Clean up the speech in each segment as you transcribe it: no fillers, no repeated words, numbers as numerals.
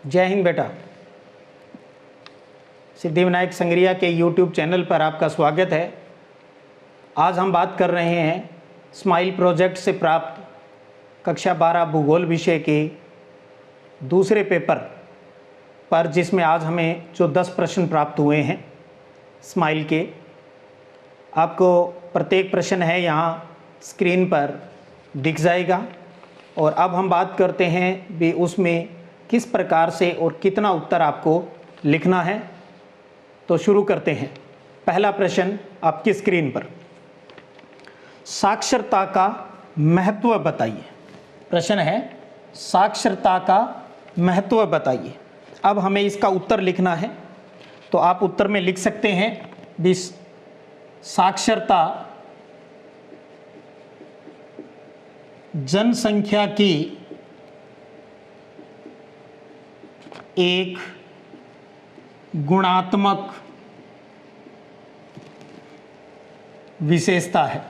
जय हिंद बेटा। सिद्धिविनायक संग्रिया के YouTube चैनल पर आपका स्वागत है। आज हम बात कर रहे हैं स्माइल प्रोजेक्ट से प्राप्त कक्षा 12 भूगोल विषय के दूसरे पेपर पर, जिसमें आज हमें जो 10 प्रश्न प्राप्त हुए हैं स्माइल के। आपको प्रत्येक प्रश्न है यहाँ स्क्रीन पर दिख जाएगा। और अब हम बात करते हैं भी उसमें किस प्रकार से और कितना उत्तर आपको लिखना है। तो शुरू करते हैं। पहला प्रश्न आपकी स्क्रीन पर, साक्षरता का महत्व बताइए। प्रश्न है साक्षरता का महत्व बताइए। अब हमें इसका उत्तर लिखना है, तो आप उत्तर में लिख सकते हैं भी साक्षरता जनसंख्या की एक गुणात्मक विशेषता है।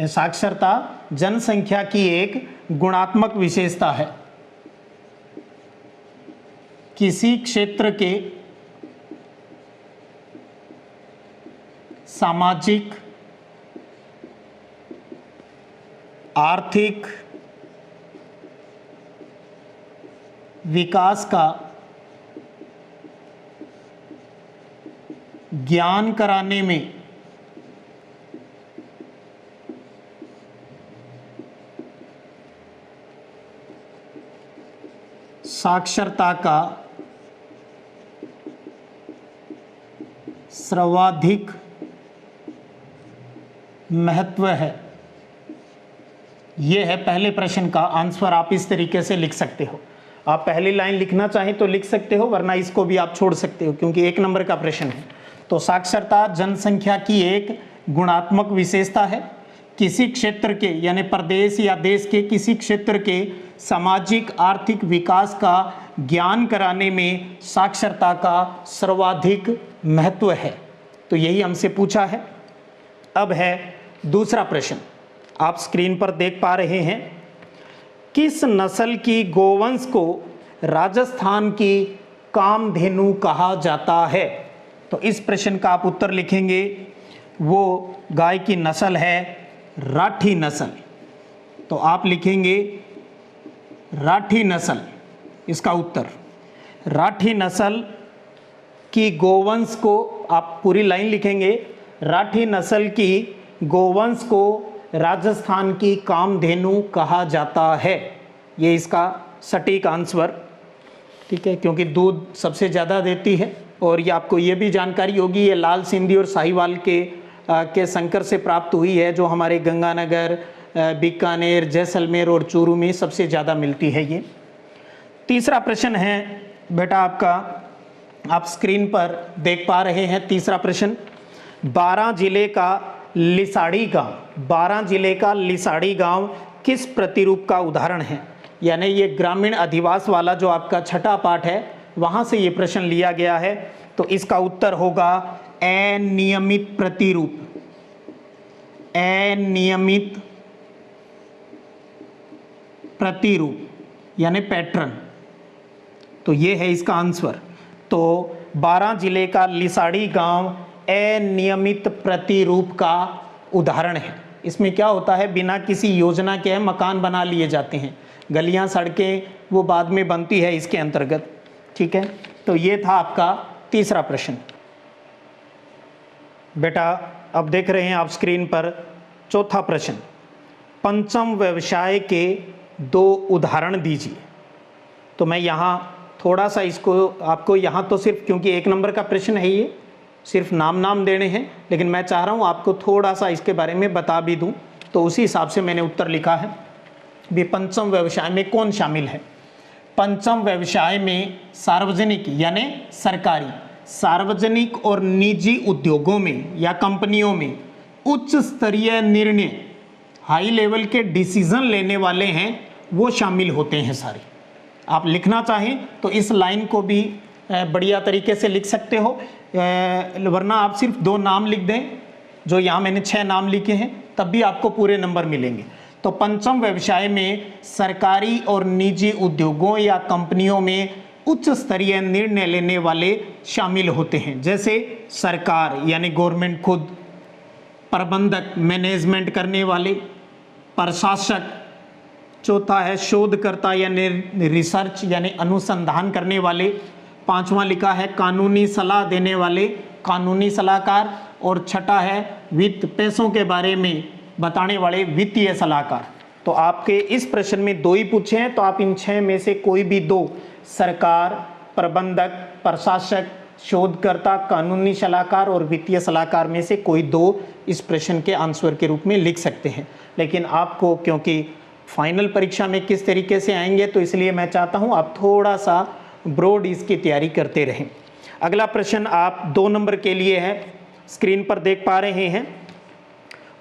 साक्षरता जनसंख्या की एक गुणात्मक विशेषता है। किसी क्षेत्र के सामाजिक, आर्थिक विकास का ज्ञान कराने में साक्षरता का सर्वाधिक महत्व है। यह है पहले प्रश्न का आंसर। आप इस तरीके से लिख सकते हो। आप पहली लाइन लिखना चाहें तो लिख सकते हो, वरना इसको भी आप छोड़ सकते हो क्योंकि 1 नंबर का प्रश्न है। तो साक्षरता जनसंख्या की एक गुणात्मक विशेषता है। किसी क्षेत्र के यानी प्रदेश या देश के किसी क्षेत्र के सामाजिक आर्थिक विकास का ज्ञान कराने में साक्षरता का सर्वाधिक महत्व है। तो यही हमसे पूछा है। अब है दूसरा प्रश्न, आप स्क्रीन पर देख पा रहे हैं। किस नस्ल की गोवंश को राजस्थान की कामधेनु कहा जाता है? तो इस प्रश्न का आप उत्तर लिखेंगे। वो गाय की नस्ल है राठी नस्ल। तो आप लिखेंगे राठी नस्ल। इसका उत्तर राठी नस्ल की गोवंश को, आप पूरी लाइन लिखेंगे, राठी नस्ल की गोवंश को राजस्थान की कामधेनु कहा जाता है। ये इसका सटीक आंसर, ठीक है, क्योंकि दूध सबसे ज़्यादा देती है। और ये आपको ये भी जानकारी होगी, ये लाल सिंधी और साहिवाल के संकर से प्राप्त हुई है, जो हमारे गंगानगर, बीकानेर, जैसलमेर और चूरू में सबसे ज़्यादा मिलती है ये। तीसरा प्रश्न है बेटा आपका, आप स्क्रीन पर देख पा रहे हैं। तीसरा प्रश्न, 12 जिले का लिसाड़ी गांव, 12 जिले का लिसाड़ी गांव किस प्रतिरूप का उदाहरण है? यानी ये ग्रामीण अधिवास वाला जो आपका छठा पाठ है, वहां से ये प्रश्न लिया गया है। तो इसका उत्तर होगा अनियमित प्रतिरूप। अनियमित प्रतिरूप यानी पैटर्न। तो ये है इसका आंसर। तो 12 जिले का लिसाड़ी गांव अनियमित प्रतिरूप का उदाहरण है। इसमें क्या होता है, बिना किसी योजना के मकान बना लिए जाते हैं, गलियां सड़कें वो बाद में बनती है इसके अंतर्गत, ठीक है। तो ये था आपका तीसरा प्रश्न। बेटा अब देख रहे हैं आप स्क्रीन पर चौथा प्रश्न, पंचम व्यवसाय के 2 उदाहरण दीजिए। तो मैं यहाँ थोड़ा सा इसको आपको यहाँ तो सिर्फ, क्योंकि 1 नंबर का प्रश्न है ये, सिर्फ नाम देने हैं, लेकिन मैं चाह रहा हूँ आपको थोड़ा सा इसके बारे में बता भी दूँ। तो उसी हिसाब से मैंने उत्तर लिखा है भी पंचम व्यवसाय में कौन शामिल है। पंचम व्यवसाय में सार्वजनिक यानी सरकारी, सार्वजनिक और निजी उद्योगों में या कंपनियों में उच्च स्तरीय निर्णय, हाई लेवल के डिसीजन लेने वाले हैं, वो शामिल होते हैं सारे। आप लिखना चाहें तो इस लाइन को भी बढ़िया तरीके से लिख सकते हो, वरना आप सिर्फ 2 नाम लिख दें, जो यहाँ मैंने 6 नाम लिखे हैं, तब भी आपको पूरे नंबर मिलेंगे। तो पंचम व्यवसाय में सरकारी और निजी उद्योगों या कंपनियों में उच्च स्तरीय निर्णय लेने वाले शामिल होते हैं, जैसे सरकार यानी गवर्नमेंट खुद, प्रबंधक मैनेजमेंट करने वाले, प्रशासक, चौथा है शोधकर्ता यानी रिसर्च यानी अनुसंधान करने वाले, पांचवा लिखा है कानूनी सलाह देने वाले, कानूनी सलाहकार, और छठा है वित्त पैसों के बारे में बताने वाले वित्तीय सलाहकार। तो आपके इस प्रश्न में 2 ही पूछे हैं, तो आप इन 6 में से कोई भी 2, सरकार, प्रबंधक, प्रशासक, शोधकर्ता, कानूनी सलाहकार और वित्तीय सलाहकार में से कोई 2 इस प्रश्न के आंसर के रूप में लिख सकते हैं। लेकिन आपको क्योंकि फाइनल परीक्षा में किस तरीके से आएंगे, तो इसलिए मैं चाहता हूं आप थोड़ा सा ब्रॉड इसकी तैयारी करते रहें। अगला प्रश्न आप 2 नंबर के लिए है, स्क्रीन पर देख पा रहे हैं।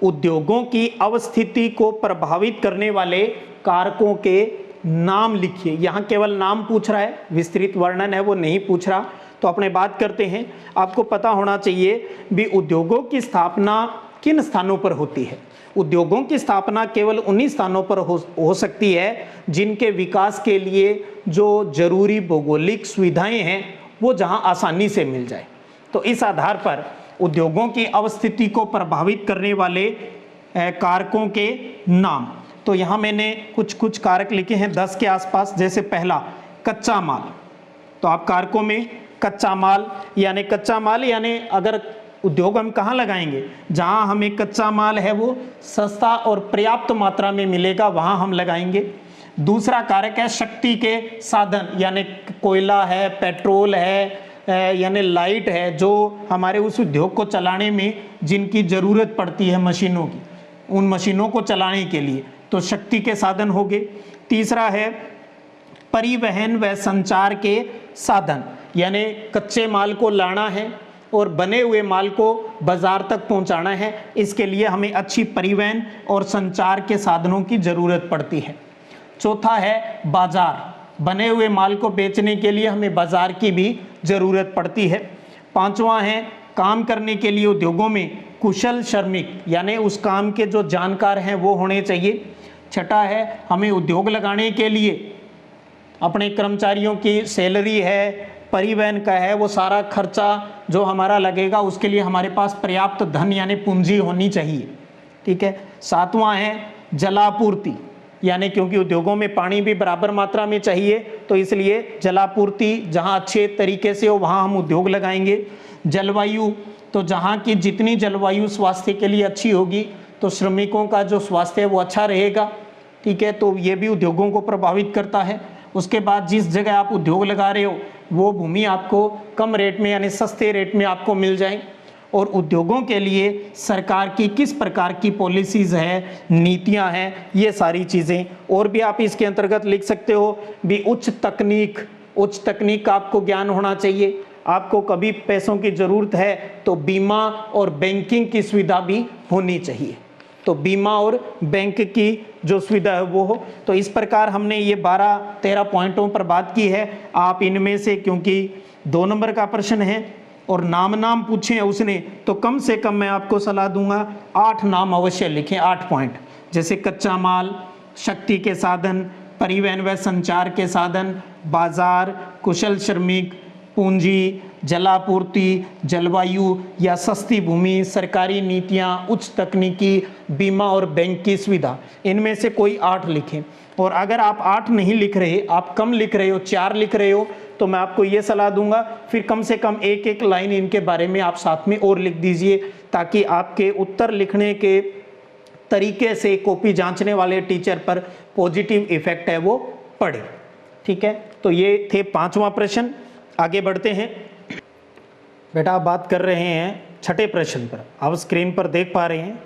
उद्योगों की अवस्थिति को प्रभावित करने वाले कारकों के नाम लिखिए। यहाँ केवल नाम पूछ रहा है, विस्तृत वर्णन है वो नहीं पूछ रहा। तो अपने बात करते हैं। आपको पता होना चाहिए भी उद्योगों की स्थापना किन स्थानों पर होती है। उद्योगों की स्थापना केवल उन्हीं स्थानों पर हो सकती है जिनके विकास के लिए जो जरूरी भौगोलिक सुविधाएं हैं वो जहां आसानी से मिल जाए। तो इस आधार पर उद्योगों की अवस्थिति को प्रभावित करने वाले कारकों के नाम, तो यहाँ मैंने कुछ कारक लिखे हैं 10 के आसपास। जैसे पहला कच्चा माल, तो आप कारकों में कच्चा माल यानी अगर उद्योग हम कहाँ लगाएंगे, जहाँ हमें कच्चा माल है वो सस्ता और पर्याप्त मात्रा में मिलेगा वहाँ हम लगाएंगे। दूसरा कारक है शक्ति के साधन, यानी कोयला है, पेट्रोल है, यानी लाइट है, जो हमारे उस उद्योग को चलाने में जिनकी ज़रूरत पड़ती है मशीनों की, उन मशीनों को चलाने के लिए, तो शक्ति के साधन हो गए। तीसरा है परिवहन व संचार के साधन, यानी कच्चे माल को लाना है और बने हुए माल को बाजार तक पहुंचाना है, इसके लिए हमें अच्छी परिवहन और संचार के साधनों की ज़रूरत पड़ती है। चौथा है बाजार, बने हुए माल को बेचने के लिए हमें बाजार की भी ज़रूरत पड़ती है। पांचवा है काम करने के लिए उद्योगों में कुशल श्रमिक, यानी उस काम के जो जानकार हैं वो होने चाहिए। छठा है हमें उद्योग लगाने के लिए अपने कर्मचारियों की सैलरी है, परिवहन का है, वो सारा खर्चा जो हमारा लगेगा उसके लिए हमारे पास पर्याप्त धन यानी पूंजी होनी चाहिए। ठीक है। सातवां है जलापूर्ति, यानी क्योंकि उद्योगों में पानी भी बराबर मात्रा में चाहिए तो इसलिए जलापूर्ति जहां अच्छे तरीके से हो वहां हम उद्योग लगाएंगे। जलवायु, तो जहां की जितनी जलवायु स्वास्थ्य के लिए अच्छी होगी तो श्रमिकों का जो स्वास्थ्य है वो अच्छा रहेगा। ठीक है, तो ये भी उद्योगों को प्रभावित करता है। उसके बाद जिस जगह आप उद्योग लगा रहे हो वो भूमि आपको कम रेट में यानी सस्ते रेट में आपको मिल जाए। और उद्योगों के लिए सरकार की किस प्रकार की पॉलिसीज है, नीतियां हैं, ये सारी चीज़ें। और भी आप इसके अंतर्गत लिख सकते हो भी उच्च तकनीक का आपको ज्ञान होना चाहिए। आपको कभी पैसों की ज़रूरत है तो बीमा और बैंकिंग की सुविधा भी होनी चाहिए, तो बीमा और बैंक की जो सुविधा है वो हो। तो इस प्रकार हमने ये 12-13 पॉइंटों पर बात की है। आप इनमें से, क्योंकि 2 नंबर का प्रश्न है और नाम पूछे हैं उसने, तो कम से कम मैं आपको सलाह दूंगा 8 नाम अवश्य लिखें, 8 पॉइंट, जैसे कच्चा माल, शक्ति के साधन, परिवहन व संचार के साधन, बाजार, कुशल श्रमिक, पूंजी, जलापूर्ति, जलवायु या सस्ती भूमि, सरकारी नीतियां, उच्च तकनीकी, बीमा और बैंक की सुविधा। इनमें से कोई 8 लिखें। और अगर आप 8 नहीं लिख रहे, आप कम लिख रहे हो, 4 लिख रहे हो, तो मैं आपको ये सलाह दूंगा फिर कम से कम एक लाइन इनके बारे में आप साथ में और लिख दीजिए, ताकि आपके उत्तर लिखने के तरीके से कॉपी जांचने वाले टीचर पर पॉजिटिव इफेक्ट है वो पड़े। ठीक है, तो ये थे 5वां प्रश्न। आगे बढ़ते हैं बेटा, आप बात कर रहे हैं 6ठे प्रश्न पर। आप स्क्रीन पर देख पा रहे हैं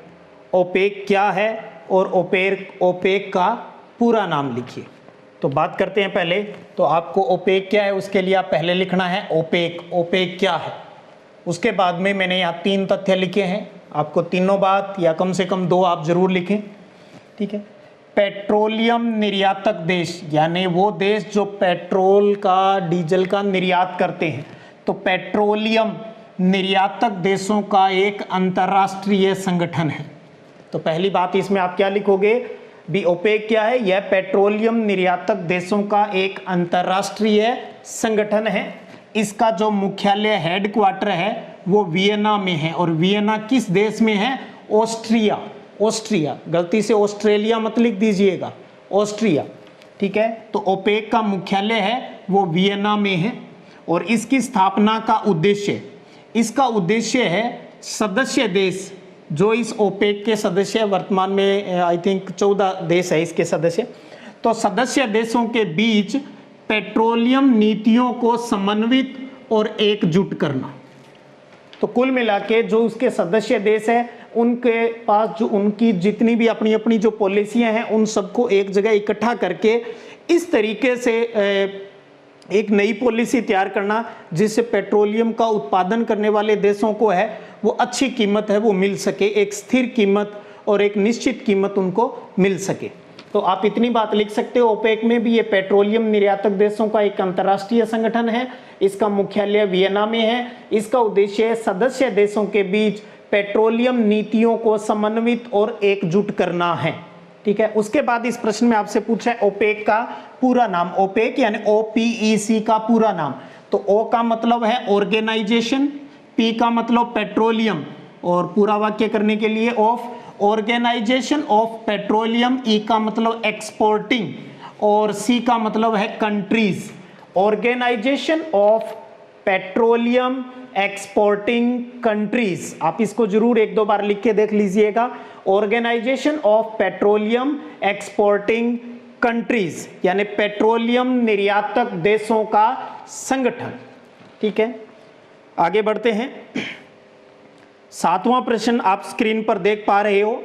ओपेक क्या है और ओपेक का पूरा नाम लिखिए। तो बात करते हैं पहले, तो आपको ओपेक क्या है उसके लिए आप पहले लिखना है ओपेक क्या है। उसके बाद में मैंने यहाँ 3 तथ्य लिखे हैं, आपको तीनों बात या कम से कम 2 आप जरूर लिखें। ठीक है। पेट्रोलियम निर्यातक देश, यानी वो देश जो पेट्रोल का, डीजल का निर्यात करते हैं, तो पेट्रोलियम निर्यातक देशों का एक अंतर्राष्ट्रीय संगठन है। तो पहली बात इसमें आप क्या लिखोगे, भी ओपेक क्या है? यह पेट्रोलियम निर्यातक देशों का एक अंतरराष्ट्रीय संगठन है। इसका जो मुख्यालय हेडक्वार्टर है वो वियना में है, और वियना किस देश में है? ऑस्ट्रिया। ऑस्ट्रिया, गलती से ऑस्ट्रेलिया मत लिख दीजिएगा, ऑस्ट्रिया, ठीक है। तो ओपेक का मुख्यालय है वो वियना में है, और इसकी स्थापना का उद्देश्य, इसका उद्देश्य है सदस्य देश जो इस ओपेक के सदस्य, वर्तमान में आई थिंक 14 देश है इसके सदस्य, तो सदस्य देशों के बीच पेट्रोलियम नीतियों को समन्वित और एकजुट करना। तो कुल मिला के जो उसके सदस्य देश है उनके पास जो उनकी जितनी भी अपनी अपनी जो पॉलिसियां हैं उन सबको एक जगह इकट्ठा करके इस तरीके से एक नई पॉलिसी तैयार करना जिससे पेट्रोलियम का उत्पादन करने वाले देशों को है वो अच्छी कीमत है वो मिल सके, एक स्थिर कीमत और एक निश्चित कीमत उनको मिल सके। तो आप इतनी बात लिख सकते हो, ओपेक में भी ये पेट्रोलियम निर्यातक देशों का एक अंतर्राष्ट्रीय संगठन है, इसका मुख्यालय वियना में है, इसका उद्देश्य सदस्य देशों के बीच पेट्रोलियम नीतियों को समन्वित और एकजुट करना है, ठीक है। उसके बाद इस प्रश्न में आपसे पूछा है ओपेक का पूरा नाम, ओपेक यानी OPEC का पूरा नाम। तो O का मतलब है ऑर्गेनाइजेशन, P का मतलब पेट्रोलियम, और पूरा वाक्य करने के लिए of organization of petroleum, E का मतलब एक्सपोर्टिंग, और C का मतलब है countries. Organization of petroleum exporting countries, आप इसको जरूर एक दो बार लिख के देख लीजिएगा। Organization of petroleum exporting countries यानी पेट्रोलियम निर्यातक देशों का संगठन, ठीक है। आगे बढ़ते हैं। 7वां प्रश्न आप स्क्रीन पर देख पा रहे हो,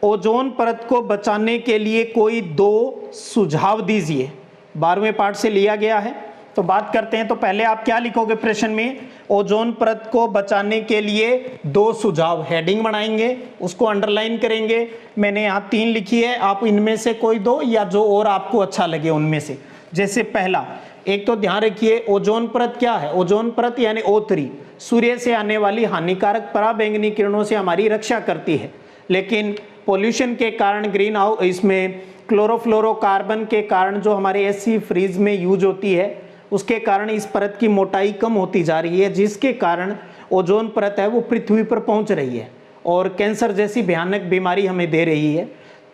ओजोन परत को बचाने के लिए कोई 2 सुझाव दीजिए। 12वें पाठ से लिया गया है, तो बात करते हैं। तो पहले आप क्या लिखोगे प्रश्न में? ओजोन परत को बचाने के लिए 2 सुझाव। हेडिंग बनाएंगे, उसको अंडरलाइन करेंगे। मैंने यहाँ 3 लिखी है, आप इनमें से कोई 2 या जो और आपको अच्छा लगे उनमें से। जैसे पहला, एक तो ध्यान रखिए ओजोन परत क्या है? ओजोन परत यानी O3 सूर्य से आने वाली हानिकारक पराबैंगनी किरणों से हमारी रक्षा करती है, लेकिन पोल्यूशन के कारण ग्रीन हाउस इसमें क्लोरोफ्लोरोकार्बन के कारण जो हमारे एसी फ्रीज में यूज होती है उसके कारण इस परत की मोटाई कम होती जा रही है, जिसके कारण ओजोन परत है वो पृथ्वी पर पहुंच रही है और कैंसर जैसी भयानक बीमारी हमें दे रही है।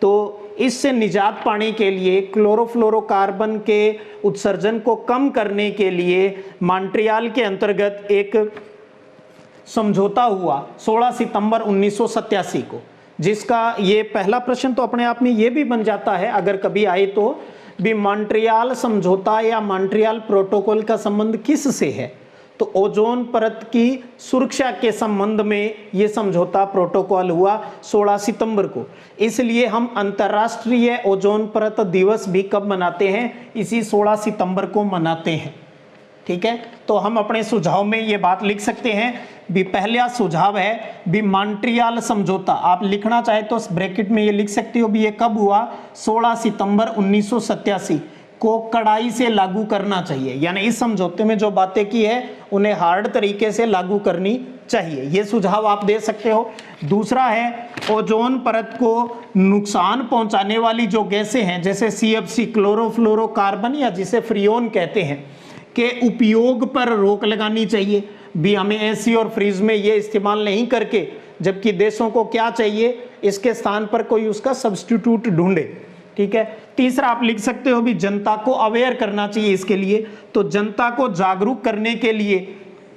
तो इससे निजात पाने के लिए, क्लोरोफ्लोरोकार्बन के उत्सर्जन को कम करने के लिए मॉन्ट्रियल के अंतर्गत एक समझौता हुआ 16 सितंबर 1987 को, जिसका ये पहला प्रश्न तो अपने आप में ये भी बन जाता है अगर कभी आए तो, भी मॉन्ट्रियल समझौता या मॉन्ट्रियल प्रोटोकॉल का संबंध किस से है? तो ओजोन परत की सुरक्षा के संबंध में ये समझौता प्रोटोकॉल हुआ 16 सितंबर को। इसलिए हम अंतर्राष्ट्रीय ओजोन परत दिवस भी कब मनाते हैं? इसी 16 सितंबर को मनाते हैं, ठीक है। तो हम अपने सुझाव में ये बात लिख सकते हैं भी पहला सुझाव है भी मॉन्ट्रियल समझौता, आप लिखना चाहे तो ब्रैकेट में ये लिख सकते हो भी ये कब हुआ? 16 सितंबर 1987 को कड़ाई से लागू करना चाहिए, यानी इस समझौते में जो बातें की है उन्हें हार्ड तरीके से लागू करनी चाहिए। ये सुझाव आप दे सकते हो। दूसरा है ओजोन परत को नुकसान पहुंचाने वाली जो गैसें हैं जैसे CFC क्लोरोफ्लोरोकार्बन या जिसे फ्रियोन कहते हैं के उपयोग पर रोक लगानी चाहिए भी। हमें एसी और फ्रीज में ये इस्तेमाल नहीं करके, जबकि देशों को क्या चाहिए? इसके स्थान पर कोई उसका सब्स्टिट्यूट ढूंढे, ठीक है। तीसरा आप लिख सकते हो भी जनता को अवेयर करना चाहिए इसके लिए, तो जनता को जागरूक करने के लिए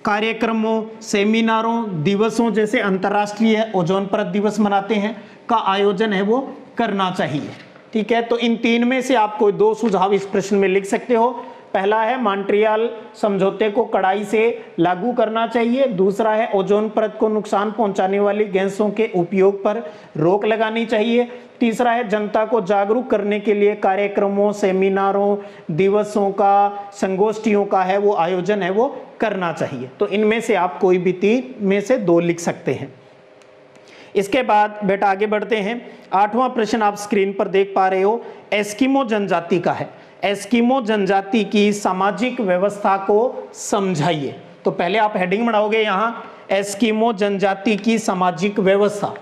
कार्यक्रमों, सेमिनारों, दिवसों जैसे अंतर्राष्ट्रीय ओजोन परत दिवस मनाते हैं का आयोजन है वो करना चाहिए, ठीक है। तो इन 3 में से आप कोई 2 सुझाव इस प्रश्न में लिख सकते हो। पहला है मॉन्ट्रियल समझौते को कड़ाई से लागू करना चाहिए, दूसरा है ओजोन परत को नुकसान पहुंचाने वाली गैसों के उपयोग पर रोक लगानी चाहिए, तीसरा है जनता को जागरूक करने के लिए कार्यक्रमों, सेमिनारों, दिवसों का, संगोष्ठियों का है वो आयोजन है वो करना चाहिए। तो इनमें से आप कोई भी 3 में से 2 लिख सकते हैं। इसके बाद बेटा आगे बढ़ते हैं। 8वां प्रश्न आप स्क्रीन पर देख पा रहे हो, एस्किमो जनजाति का है। एस्किमो जनजाति की सामाजिक व्यवस्था को समझाइए। तो पहले आप हेडिंग बनाओगे यहाँ एस्किमो जनजाति की सामाजिक व्यवस्था,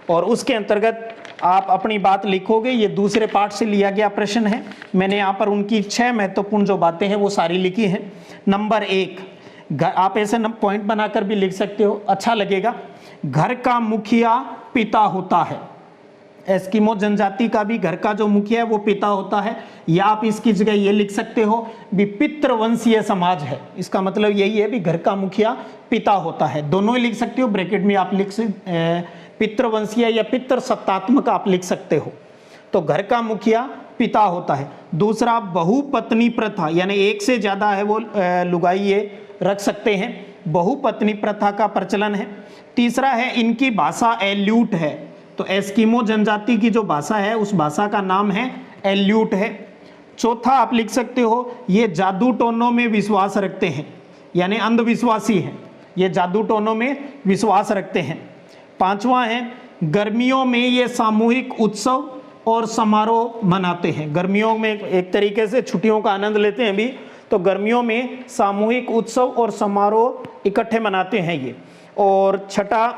और उसके अंतर्गत आप अपनी बात लिखोगे। ये दूसरे पार्ट से लिया गया प्रश्न है। मैंने यहाँ पर उनकी 6 महत्वपूर्ण जो बातें हैं वो सारी लिखी हैं। नंबर 1, आप ऐसे पॉइंट बनाकर भी लिख सकते हो, अच्छा लगेगा। घर का मुखिया पिता होता है। एस्किमो जनजाति का भी घर का जो मुखिया है वो पिता होता है। या आप इसकी जगह ये लिख सकते हो भी पितृवंशीय समाज है। इसका मतलब यही है भी घर का मुखिया पिता होता है। दोनों ही लिख सकते हो, ब्रैकेट में आप लिख पितृवंशीय या पितृसत्तात्मक आप लिख सकते हो। तो घर का मुखिया पिता होता है। दूसरा, बहुपत्नी प्रथा, यानी एक से ज्यादा है वो लुगाई ये रख सकते हैं। बहुपत्नी प्रथा का प्रचलन है। तीसरा है, इनकी भाषा एल्यूट है। तो एस्किमो जनजाति की जो भाषा है उस भाषा का नाम है एल्यूट है। चौथा आप लिख सकते हो, ये जादू टोनों में विश्वास रखते हैं, यानी अंधविश्वासी हैं। ये जादू टोनों में विश्वास रखते हैं। पांचवा है, गर्मियों में ये सामूहिक उत्सव और समारोह मनाते हैं। गर्मियों में एक तरीके से छुट्टियों का आनंद लेते हैं भी, तो गर्मियों में सामूहिक उत्सव और समारोह इकट्ठे मनाते हैं ये। और छठा,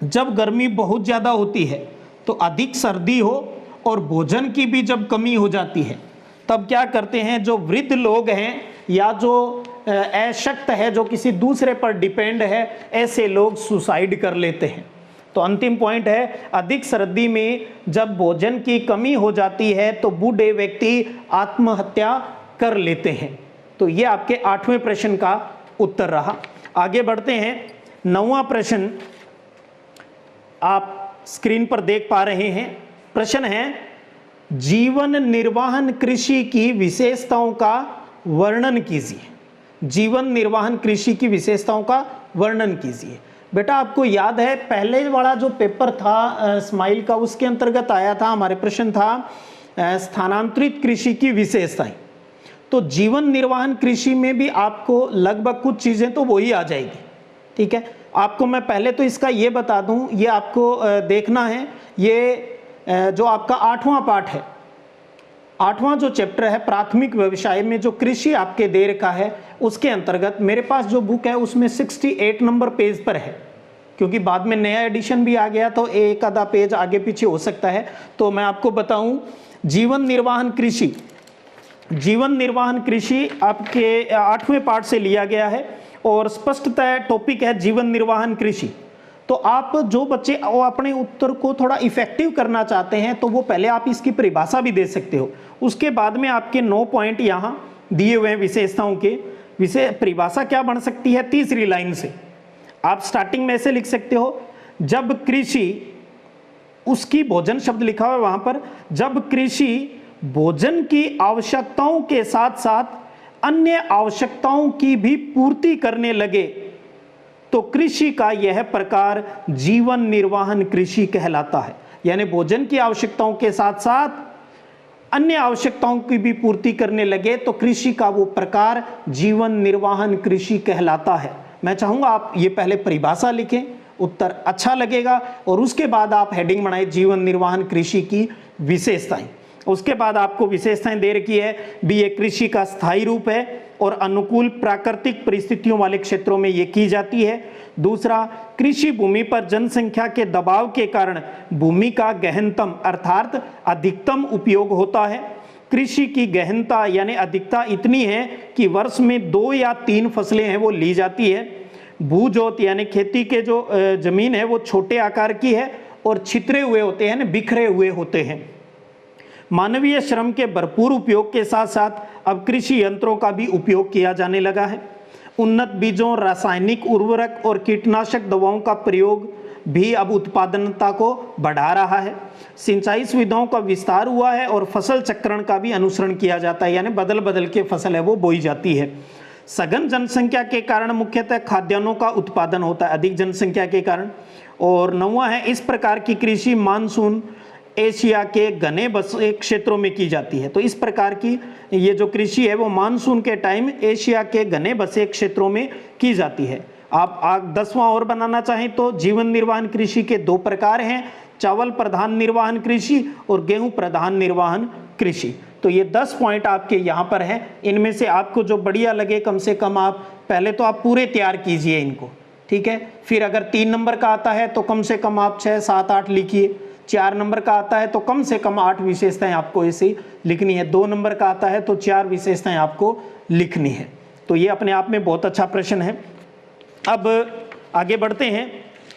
जब गर्मी बहुत ज़्यादा होती है तो अधिक सर्दी हो और भोजन की भी जब कमी हो जाती है तब क्या करते हैं, जो वृद्ध लोग हैं या जो अशक्त है, जो किसी दूसरे पर डिपेंड है, ऐसे लोग सुसाइड कर लेते हैं। तो अंतिम पॉइंट है, अधिक सर्दी में जब भोजन की कमी हो जाती है तो बूढ़े व्यक्ति आत्महत्या कर लेते हैं। तो ये आपके 8वें प्रश्न का उत्तर रहा। आगे बढ़ते हैं। 9वां प्रश्न आप स्क्रीन पर देख पा रहे हैं। प्रश्न है, जीवन निर्वाहन कृषि की विशेषताओं का वर्णन कीजिए। जीवन निर्वाहन कृषि की विशेषताओं का वर्णन कीजिए। बेटा आपको याद है पहले वाला जो पेपर था स्माइल का, उसके अंतर्गत आया था, हमारे प्रश्न था स्थानांतरित कृषि की विशेषताएं। तो जीवन निर्वाहन कृषि में भी आपको लगभग कुछ चीजें तो वही आ जाएगी। ठीक है, आपको मैं पहले तो इसका ये बता दूं, ये आपको देखना है, ये जो आपका 8वां पाठ है, 8वां जो चैप्टर है प्राथमिक व्यवसाय में जो कृषि आपके दे रखा है, उसके अंतर्गत मेरे पास जो बुक है उसमें 68 नंबर पेज पर है, क्योंकि बाद में नया एडिशन भी आ गया तो एक आधा पेज आगे पीछे हो सकता है। तो मैं आपको बताऊं, जीवन निर्वाहन कृषि, जीवन निर्वाहन कृषि आपके 8वें पाठ से लिया गया है और स्पष्टतः टॉपिक है जीवन निर्वाहन कृषि। तो आप जो बच्चे वो अपने उत्तर को थोड़ा इफेक्टिव करना चाहते हैं तो वो पहले आप इसकी परिभाषा भी दे सकते हो। उसके बाद में आपके 9 पॉइंट यहाँ दिए हुए हैं विशेषताओं के। परिभाषा क्या बन सकती है, तीसरी लाइन से आप स्टार्टिंग में ऐसे लिख सकते हो, जब कृषि, उसकी भोजन शब्द लिखा हुआ है वहां पर, जब कृषि भोजन की आवश्यकताओं के साथ साथ अन्य आवश्यकताओं की भी पूर्ति करने लगे तो कृषि का यह प्रकार जीवन निर्वाहन कृषि कहलाता है। यानी भोजन की आवश्यकताओं के साथ साथ अन्य आवश्यकताओं की भी पूर्ति करने लगे तो कृषि का वो प्रकार जीवन निर्वाहन कृषि कहलाता है। मैं चाहूंगा आप ये पहले परिभाषा लिखें, उत्तर अच्छा लगेगा, और उसके बाद आप हेडिंग बनाए जीवन निर्वाहन कृषि की विशेषताएं। उसके बाद आपको विशेषताएं दे रखी है भी, ये कृषि का स्थायी रूप है और अनुकूल प्राकृतिक परिस्थितियों वाले क्षेत्रों में ये की जाती है। दूसरा, कृषि भूमि पर जनसंख्या के दबाव के कारण भूमि का गहनतम अर्थात अधिकतम उपयोग होता है। कृषि की गहनता यानी अधिकता इतनी है कि वर्ष में 2 या 3 फसलें हैं वो ली जाती है। भूजोत यानी खेती के जो जमीन है वो छोटे आकार की है और छितरे हुए होते हैं, बिखरे हुए होते हैं। मानवीय श्रम के भरपूर उपयोग के साथ साथ अब कृषि यंत्रों का भी उपयोग किया जाने लगा है। उन्नत बीजों, रासायनिक उर्वरक और कीटनाशक दवाओं का प्रयोग भी अब उत्पादनता को बढ़ा रहा है। सिंचाई सुविधाओं का विस्तार हुआ है और फसल चक्रण का भी अनुसरण किया जाता है, यानी बदल बदल के फसल है वो बोई जाती है। सघन जनसंख्या के कारण मुख्यतः खाद्यान्नों का उत्पादन होता है, अधिक जनसंख्या के कारण। और 9वां है, इस प्रकार की कृषि मानसून एशिया के घने बसे क्षेत्रों में की जाती है। तो इस प्रकार की ये जो कृषि है वो मानसून के टाइम एशिया के घने बसे क्षेत्रों में की जाती है। आप 10वां और बनाना चाहें तो जीवन निर्वाहन कृषि के 2 प्रकार हैं, चावल प्रधान निर्वाहन कृषि और गेहूं प्रधान निर्वाहन कृषि। तो ये 10 पॉइंट आपके यहाँ पर हैं। इनमें से आपको जो बढ़िया लगे कम से कम आप पहले तो आप पूरे तैयार कीजिए इनको, ठीक है। फिर अगर 3 नंबर का आता है तो कम से कम आप 6, 7, 8 लिखिए। 4 नंबर का आता है तो कम से कम 8 विशेषताएं आपको ऐसी लिखनी है, 2 नंबर का आता है तो 4 विशेषताएं आपको लिखनी है। तो ये अपने आप में बहुत अच्छा प्रश्न है। अब आगे बढ़ते हैं,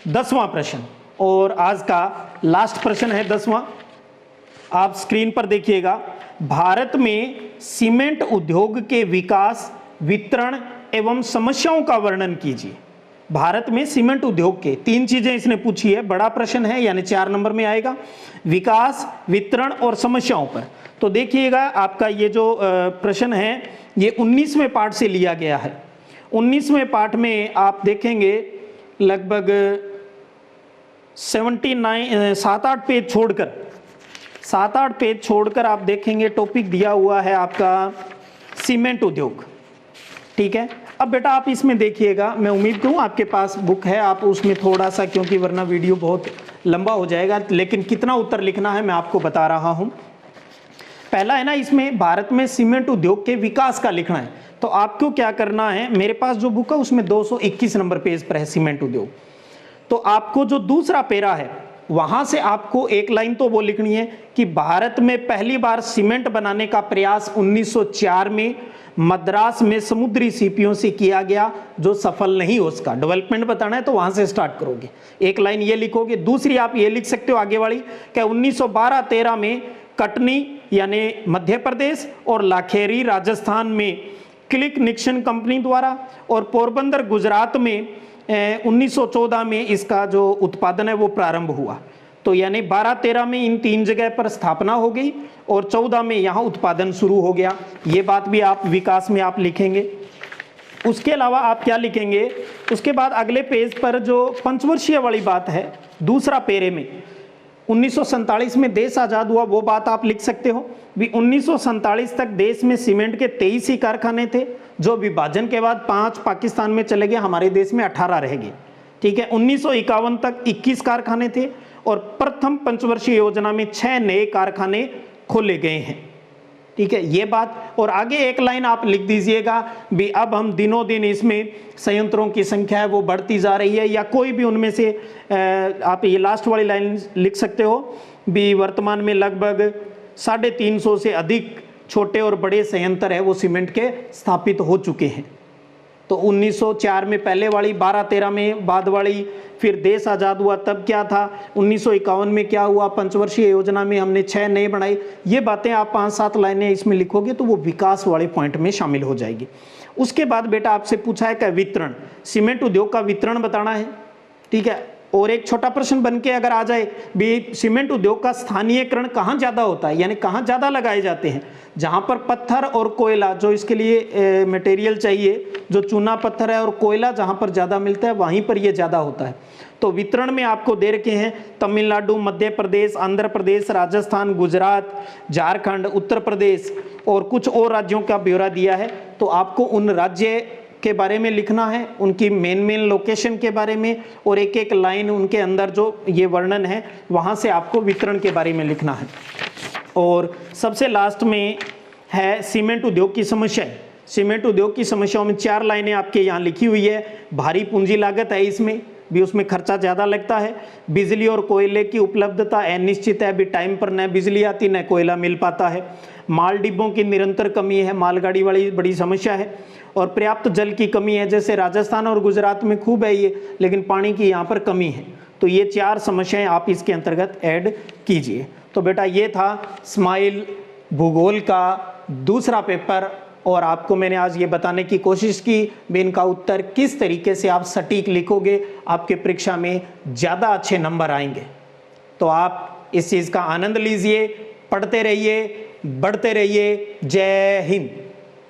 10वां प्रश्न, और आज का लास्ट प्रश्न है 10वां। आप स्क्रीन पर देखिएगा, भारत में सीमेंट उद्योग के विकास, वितरण एवं समस्याओं का वर्णन कीजिए। भारत में सीमेंट उद्योग के 3 चीजें इसने पूछी है, बड़ा प्रश्न है यानी 4 नंबर में आएगा, विकास, वितरण और समस्याओं पर। तो देखिएगा आपका ये जो प्रश्न है ये 19वें पार्ट से लिया गया है। 19वें पार्ट में आप देखेंगे लगभग 7-8 पेज छोड़कर 7-8 पेज छोड़कर आप देखेंगे टॉपिक दिया हुआ है आपका सीमेंट उद्योग। ठीक है, अब बेटा आप इसमें देखिएगा, मैं उम्मीद करूँ आपके पास बुक है, आप उसमें थोड़ा सा, क्योंकि वरना वीडियो बहुत लंबा हो जाएगा, लेकिन कितना उत्तर लिखना है मैं आपको बता रहा हूँ। पहला है ना, इसमें भारत में सीमेंट उद्योग के विकास का लिखना है। तो आपको क्या करना है, मेरे पास जो बुक है उसमें 221 नंबर पेज पर है सीमेंट उद्योग। तो आपको जो दूसरा पेरा है वहां से आपको एक लाइन तो वो लिखनी है कि भारत में पहली बार सीमेंट बनाने का प्रयास 1904 में मद्रास में समुद्री सीपियों से किया गया जो सफल नहीं, उसका डेवलपमेंट बताना है तो वहां से स्टार्ट करोगे, एक लाइन ये लिखोगे। दूसरी आप ये लिख सकते हो आगे वाली, क्या 1912-13 में कटनी यानी मध्य प्रदेश और लाखेरी राजस्थान में क्लिक निक्सन कंपनी द्वारा, और पोरबंदर गुजरात में 1914 में इसका जो उत्पादन है वो प्रारंभ हुआ। तो यानी 12-13 में इन 3 जगह पर स्थापना हो गई और 14 में यहाँ उत्पादन शुरू हो गया। ये बात भी आप विकास में आप लिखेंगे। उसके अलावा आप क्या लिखेंगे, उसके बाद अगले पेज पर जो पंचवर्षीय वाली बात है दूसरा पेरे में 1947 में देश आज़ाद हुआ, वो बात आप लिख सकते हो भी। 1947 तक देश में सीमेंट के 23 ही कारखाने थे, जो विभाजन के बाद 5 पाकिस्तान में चले गए, हमारे देश में 18 रह गए। ठीक है, 1951 तक 21 कारखाने थे और प्रथम पंचवर्षीय योजना में 6 नए कारखाने खोले गए हैं। ठीक है, ये बात। और आगे एक लाइन आप लिख दीजिएगा भी, अब हम दिनों दिन इसमें संयंत्रों की संख्या है वो बढ़ती जा रही है, या कोई भी उनमें से आप ये लास्ट वाली लाइन लिख सकते हो भी, वर्तमान में लगभग 350 से अधिक छोटे और बड़े संयंत्र है वो सीमेंट के स्थापित हो चुके हैं। तो 1904 में पहले वाली, 12-13 में बाद वाली, फिर देश आज़ाद हुआ तब क्या था, 1951 में क्या हुआ, पंचवर्षीय योजना में हमने 6 नए बनाए। ये बातें आप 5-7 लाइनें इसमें लिखोगे तो वो विकास वाले पॉइंट में शामिल हो जाएगी। उसके बाद बेटा आपसे पूछा है क्या, वितरण, सीमेंट उद्योग का वितरण बताना है। ठीक है, और एक छोटा प्रश्न बन के अगर आ जाए भी, सीमेंट उद्योग का स्थानीयकरण कहाँ ज़्यादा होता है, यानी कहाँ ज़्यादा लगाए जाते हैं, जहाँ पर पत्थर और कोयला जो इसके लिए मटेरियल चाहिए, जो चूना पत्थर है और कोयला जहाँ पर ज़्यादा मिलता है वहीं पर ये ज़्यादा होता है। तो वितरण में आपको दे रखे हैं तमिलनाडु, मध्य प्रदेश, आंध्र प्रदेश, राजस्थान, गुजरात, झारखंड, उत्तर प्रदेश और कुछ और राज्यों का ब्यौरा दिया है। तो आपको उन राज्य के बारे में लिखना है, उनकी मेन लोकेशन के बारे में, और एक एक लाइन उनके अंदर जो ये वर्णन है वहाँ से आपको वितरण के बारे में लिखना है। और सबसे लास्ट में है सीमेंट उद्योग की समस्याएं। सीमेंट उद्योग की समस्याओं में 4 लाइनें आपके यहाँ लिखी हुई है। भारी पूंजी लागत है इसमें भी, उसमें खर्चा ज़्यादा लगता है। बिजली और कोयले की उपलब्धता अनिश्चित है, अभी टाइम पर न बिजली आती न कोयला मिल पाता है। माल डिब्बों की निरंतर कमी है, मालगाड़ी वाली बड़ी समस्या है। और पर्याप्त जल की कमी है, जैसे राजस्थान और गुजरात में खूब है ये, लेकिन पानी की यहाँ पर कमी है। तो ये 4 समस्याएं आप इसके अंतर्गत ऐड कीजिए। तो बेटा ये था स्माइल भूगोल का दूसरा पेपर, और आपको मैंने आज ये बताने की कोशिश की भी इनका उत्तर किस तरीके से आप सटीक लिखोगे, आपके परीक्षा में ज़्यादा अच्छे नंबर आएंगे। तो आप इस चीज़ का आनंद लीजिए, पढ़ते रहिए, बढ़ते रहिए। जय हिंद।